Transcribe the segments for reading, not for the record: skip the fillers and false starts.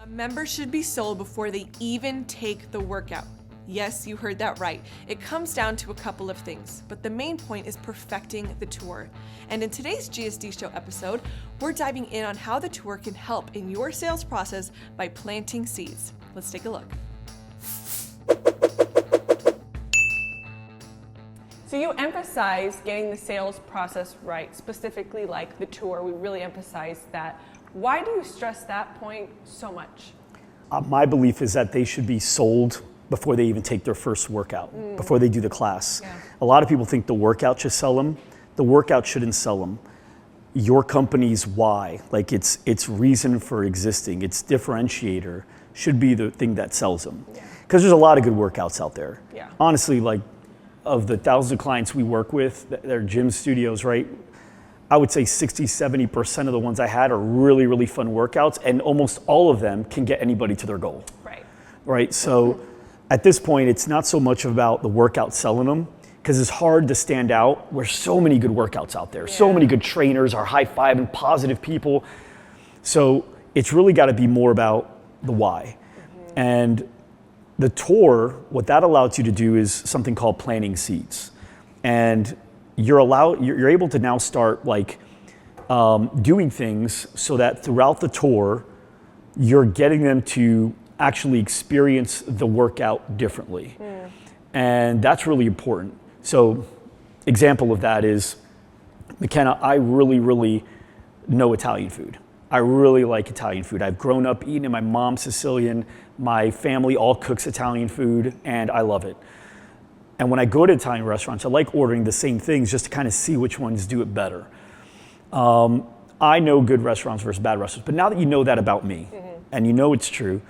Members should be sold before they even take the workout. Yes, you heard that right. It comes down to a couple of things, but the main point is perfecting the tour. And in today's GSD Show episode, we're diving in on how the tour can help in your sales process by planting seeds. Let's take a look. So you emphasize getting the sales process right, specifically like the tour. We really emphasize that. Why do you stress that point so much? My belief is that they should be sold before they even take their first workout, before they do the class. Yeah. A lot of people think the workout should sell them. The workout shouldn't sell them. Your company's why, like its reason for existing, its differentiator should be the thing that sells them. Because there's a lot of good workouts out there. Yeah. Honestly, like of the thousands of clients we work with, they're gym studios, right? I would say 60-70% of the ones I had are really, really fun workouts, and almost all of them can get anybody to their goal. Right? So at this point, it's not so much about the workout selling them, because it's hard to stand out. There's so many good workouts out there. So many good trainers are high-fiving positive people. So it's really got to be more about the why. And the tour, what that allows you to do is something called planting seeds. And you're able to now start like doing things so that throughout the tour, you're getting them to actually experience the workout differently. And that's really important. So example of that is, McKenna, I really, really know Italian food. I really like Italian food. I've grown up eating it. My mom's Sicilian. My family all cooks Italian food, and I love it. And when I go to Italian restaurants, I like ordering the same things just to kind of see which ones do it better. I know good restaurants versus bad restaurants, but now that you know that about me, and you know it's true,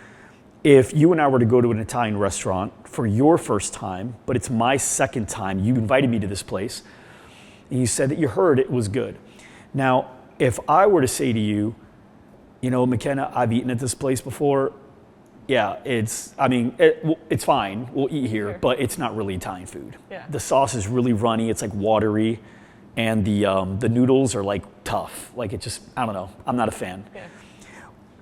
if you and I were to go to an Italian restaurant for your first time, but it's my second time, you invited me to this place, and you said that you heard it was good. Now, if I were to say to you, you know, McKenna, I've eaten at this place before, yeah, it's fine, we'll eat here, but it's not really Italian food. The sauce is really runny, it's like watery, and the noodles are like tough. Like it just, I don't know, I'm not a fan.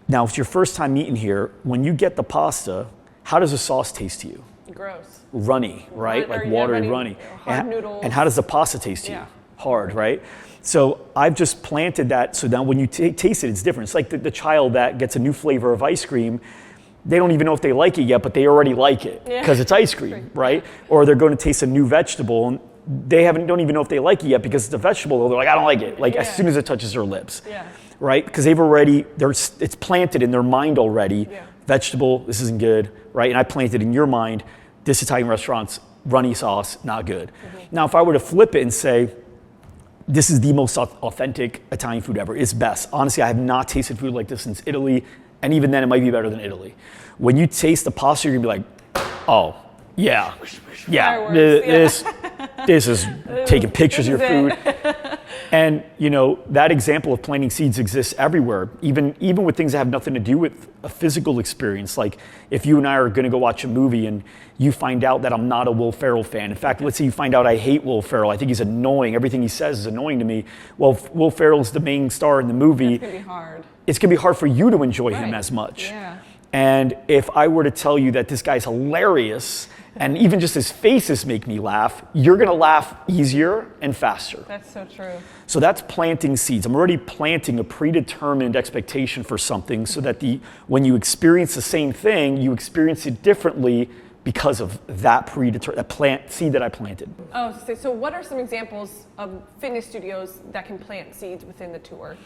Now, if it's your first time eating here, when you get the pasta, how does the sauce taste to you? Gross. Runny, right? Like watery, runny. Hard noodles. And how does the pasta taste to you? Hard, right? So I've just planted that, so now when you taste it, it's different. It's like the child that gets a new flavor of ice cream. They don't even know if they like it yet, but they already like it because it's ice cream, right? Or they're going to taste a new vegetable and they don't even know if they like it yet because it's a vegetable. They're like, I don't like it. Like as soon as it touches their lips, right? Because it's planted in their mind already. Vegetable, this isn't good, right? And I planted in your mind, this Italian restaurant's runny sauce, not good. Now, if I were to flip it and say, this is the most authentic Italian food ever, it's best. Honestly, I have not tasted food like this since Italy. And even then, it might be better than Italy. When you taste the pasta, you're gonna be like, oh, yeah, this is taking pictures of your food. And you know, that example of planting seeds exists everywhere, even with things that have nothing to do with a physical experience. Like if you and I are gonna go watch a movie and you find out that I'm not a Will Ferrell fan. In fact, let's say you find out I hate Will Ferrell. I think he's annoying. Everything he says is annoying to me. Well, if Will Ferrell's the main star in the movie. It's gonna be hard. It's gonna be hard for you to enjoy him as much. And if I were to tell you that this guy's hilarious and even just his faces make me laugh, you're gonna laugh easier and faster. That's so true. So that's planting seeds. I'm already planting a predetermined expectation for something so that when you experience the same thing, you experience it differently because of that seed that I planted. Oh, so what are some examples of fitness studios that can plant seeds within the tour?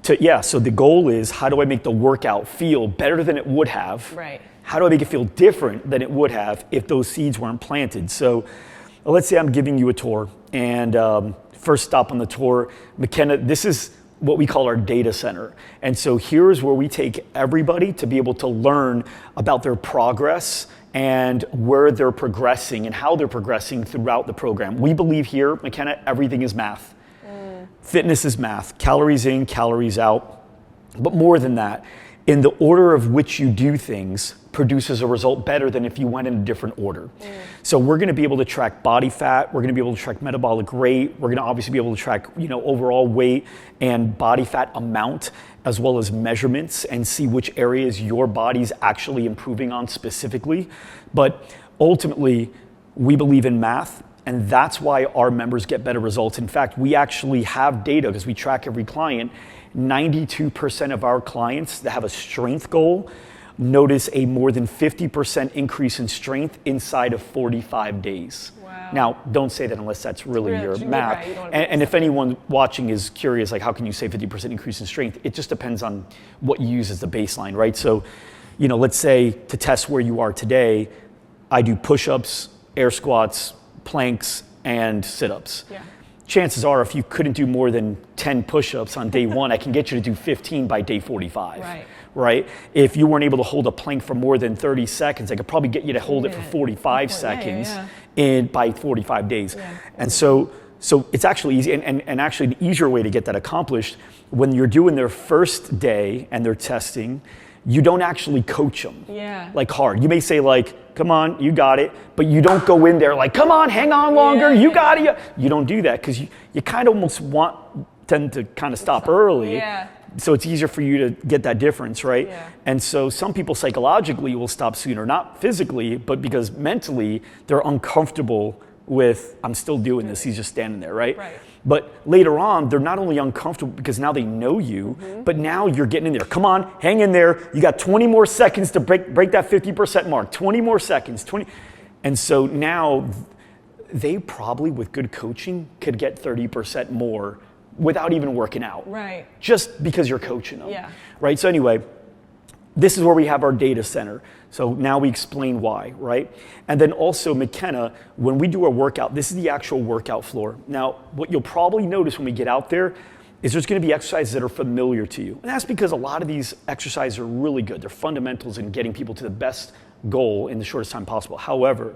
So the goal is, how do I make the workout feel better than it would have? Right. How do I make it feel different than it would have if those seeds weren't planted? So let's say I'm giving you a tour, and first stop on the tour, McKenna, this is what we call our data center. And so here's where we take everybody to be able to learn about their progress and where they're progressing and how they're progressing throughout the program. We believe here, McKenna, everything is math. Fitness is math, calories in, calories out. But more than that, in the order of which you do things produces a result better than if you went in a different order. So we're gonna be able to track body fat, we're gonna be able to track metabolic rate, we're gonna obviously be able to track, overall weight and body fat amount, as well as measurements, and see which areas your body's actually improving on specifically. But ultimately, we believe in math, and that's why our members get better results. In fact, we actually have data, because we track every client. 92% of our clients that have a strength goal notice a more than 50% increase in strength inside of 45 days. Wow. Now, don't say that unless that's really your math. Right, you don't and if anyone watching is curious, like, how can you say 50% increase in strength? It just depends on what you use as the baseline, right? So, let's say to test where you are today, I do push-ups, air squats, planks, and sit-ups. Yeah. Chances are, if you couldn't do more than 10 push-ups on day one, I can get you to do 15 by day 45. Right? If you weren't able to hold a plank for more than 30 seconds, I could probably get you to hold it for 45 seconds by 45 days. Yeah. And so it's actually easy, and actually the easier way to get that accomplished, when you're doing their first day and they're testing, you don't actually coach them like hard. You may say like, come on, you got it, but you don't go in there like, come on, hang on longer, you got it. You don't do that, because you kind of almost want them to kind of stop early. Yeah. So it's easier for you to get that difference, right? Yeah. And so some people psychologically will stop sooner, not physically, but because mentally they're uncomfortable with, I'm still doing this, he's just standing there, right? But later on, they're not only uncomfortable because now they know you, but now you're getting in there. Come on, hang in there. You got 20 more seconds to break that 50% mark. 20 more seconds, 20. And so now they probably, with good coaching, could get 30% more without even working out. Right. Just because you're coaching them. Yeah. Right? So anyway, this is where we have our data center. So now we explain why, right? And then also, McKenna, when we do a workout, this is the actual workout floor. Now, what you'll probably notice when we get out there is there's gonna be exercises that are familiar to you. And that's because a lot of these exercises are really good. They're fundamentals in getting people to the best goal in the shortest time possible. However,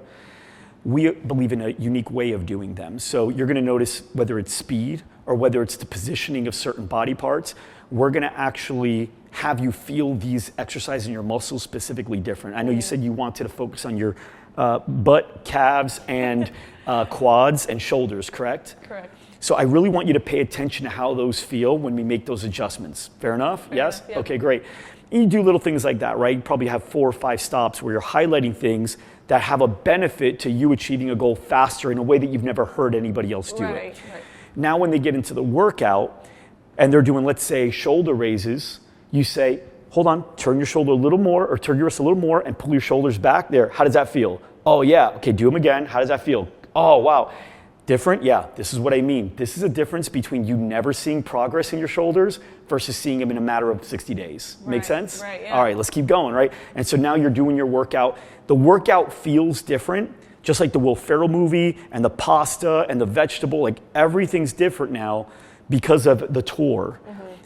we believe in a unique way of doing them. So you're gonna notice whether it's speed or whether it's the positioning of certain body parts, we're gonna actually have you feel these exercises in your muscles specifically different. I know you said you wanted to focus on your butt, calves, and quads and shoulders, correct? Correct. So I really want you to pay attention to how those feel when we make those adjustments. Fair enough? Yes? Yeah. Okay, great. You do little things like that, right? You probably have 4 or 5 stops where you're highlighting things that have a benefit to you achieving a goal faster in a way that you've never heard anybody else do it. Right. Now when they get into the workout and they're doing, let's say, shoulder raises, you say, hold on, turn your shoulder a little more, or turn your wrist a little more and pull your shoulders back there. How does that feel? Oh yeah, okay, do them again. How does that feel? Oh wow. Different? Yeah, this is what I mean. This is a difference between you never seeing progress in your shoulders versus seeing them in a matter of 60 days. Make sense? Right, yeah. All right, let's keep going, right? And so now you're doing your workout. The workout feels different, just like the Will Ferrell movie and the pasta and the vegetable, like everything's different now because of the tour.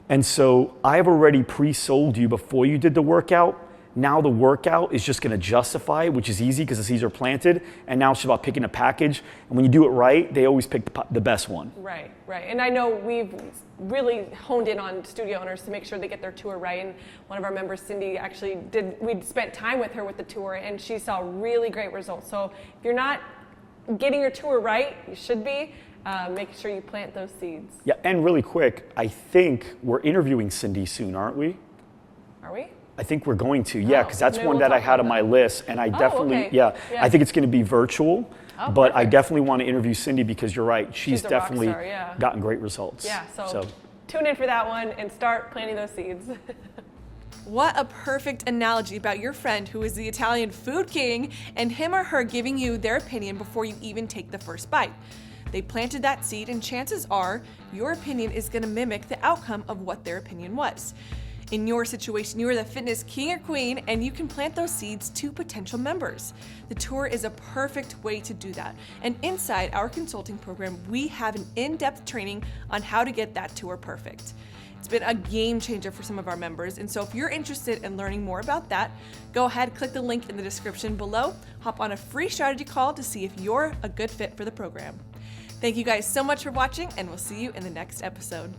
And so I've already pre-sold you before you did the workout. Now the workout is just gonna justify it, which is easy because the seeds are planted. And now it's just about picking a package. And when you do it right, they always pick the best one. Right. And I know we've really honed in on studio owners to make sure they get their tour right. And one of our members, Cindy, actually we spent time with her with the tour, and she saw really great results. So if you're not getting your tour right, you should be. Make sure you plant those seeds. Yeah, and really quick, I think we're interviewing Cindy soon, aren't we? Are we? I think we're going to, yeah, because that's maybe one we'll that I talk had about on my list, and I definitely, okay. I think it's going to be virtual, but I perfect. definitely want to interview Cindy because you're right, she's a rock definitely star, yeah. gotten great results. Yeah, so tune in for that one and start planting those seeds. What a perfect analogy about your friend who is the Italian food king and him or her giving you their opinion before you even take the first bite. They planted that seed, and chances are your opinion is going to mimic the outcome of what their opinion was. In your situation, you are the fitness king or queen, and you can plant those seeds to potential members. The tour is a perfect way to do that. And inside our consulting program, we have an in-depth training on how to get that tour perfect. It's been a game changer for some of our members, and so if you're interested in learning more about that, go ahead, click the link in the description below, hop on a free strategy call to see if you're a good fit for the program. Thank you guys so much for watching, and we'll see you in the next episode.